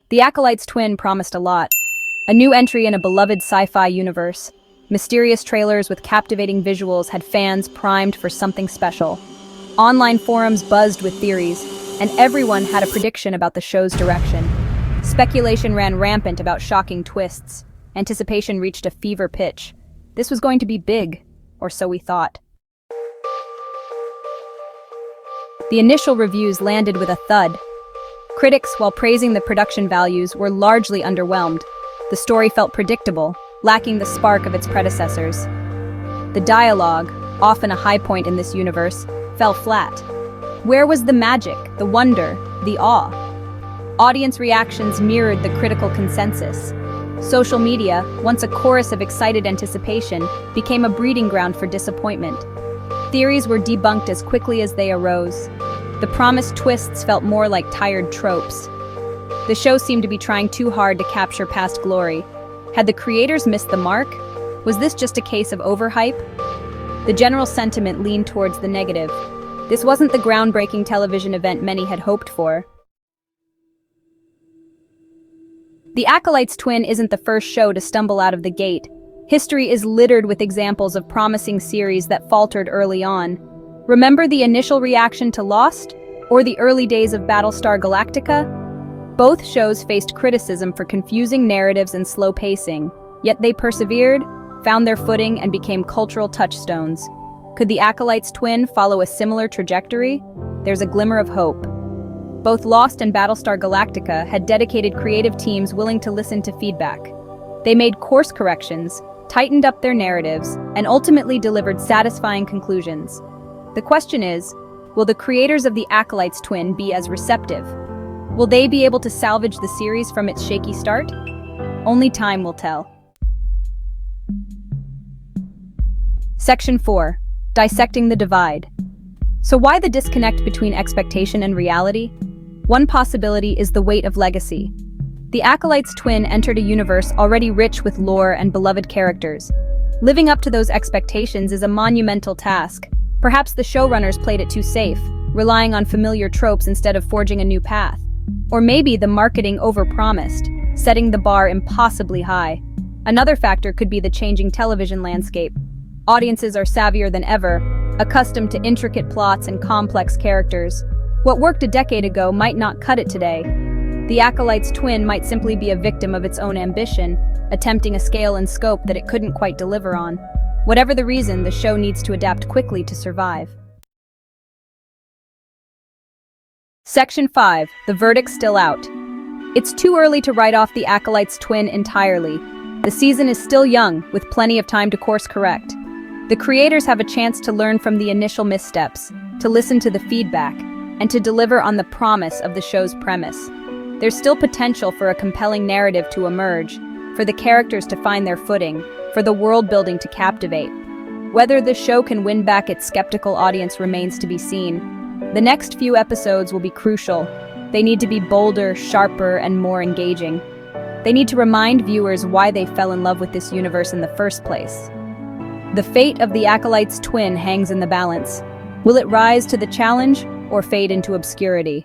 The Acolyte's twin promised a lot. A new entry in a beloved sci-fi universe. Mysterious trailers with captivating visuals had fans primed for something special. Online forums buzzed with theories, and everyone had a prediction about the show's direction. Speculation ran rampant about shocking twists. Anticipation reached a fever pitch. This was going to be big, or so we thought. The initial reviews landed with a thud. Critics, while praising the production values, were largely underwhelmed. The story felt predictable, lacking the spark of its predecessors. The dialogue, often a high point in this universe, fell flat. Where was the magic, the wonder, the awe? Audience reactions mirrored the critical consensus. Social media, once a chorus of excited anticipation, became a breeding ground for disappointment. Theories were debunked as quickly as they arose. The promised twists felt more like tired tropes. The show seemed to be trying too hard to capture past glory. Had the creators missed the mark? Was this just a case of overhype? The general sentiment leaned towards the negative. This wasn't the groundbreaking television event many had hoped for. The Acolyte's twin isn't the first show to stumble out of the gate. History is littered with examples of promising series that faltered early on. Remember the initial reaction to Lost? Or the early days of Battlestar Galactica? Both shows faced criticism for confusing narratives and slow pacing, yet they persevered, found their footing, and became cultural touchstones. Could the Acolyte's twin follow a similar trajectory? There's a glimmer of hope. Both Lost and Battlestar Galactica had dedicated creative teams willing to listen to feedback. They made course corrections, tightened up their narratives, and ultimately delivered satisfying conclusions. The question is, will the creators of the Acolyte's twin be as receptive? Will they be able to salvage the series from its shaky start? Only time will tell. Section 4. Dissecting the divide. So why the disconnect between expectation and reality? One possibility is the weight of legacy. The Acolyte's twin entered a universe already rich with lore and beloved characters. Living up to those expectations is a monumental task. Perhaps the showrunners played it too safe, relying on familiar tropes instead of forging a new path. Or maybe the marketing overpromised, setting the bar impossibly high. Another factor could be the changing television landscape. Audiences are savvier than ever, accustomed to intricate plots and complex characters. What worked a decade ago might not cut it today. The Acolyte's twin might simply be a victim of its own ambition, attempting a scale and scope that it couldn't quite deliver on. Whatever the reason, the show needs to adapt quickly to survive. Section 5. The verdict's still out. It's too early to write off the Acolyte's twin entirely. The season is still young, with plenty of time to course correct. The creators have a chance to learn from the initial missteps, to listen to the feedback, and to deliver on the promise of the show's premise. There's still potential for a compelling narrative to emerge, for the characters to find their footing, for the world-building to captivate. Whether the show can win back its skeptical audience remains to be seen. The next few episodes will be crucial. They need to be bolder, sharper, and more engaging. They need to remind viewers why they fell in love with this universe in the first place. The fate of the Acolyte's twin hangs in the balance. Will it rise to the challenge or fade into obscurity?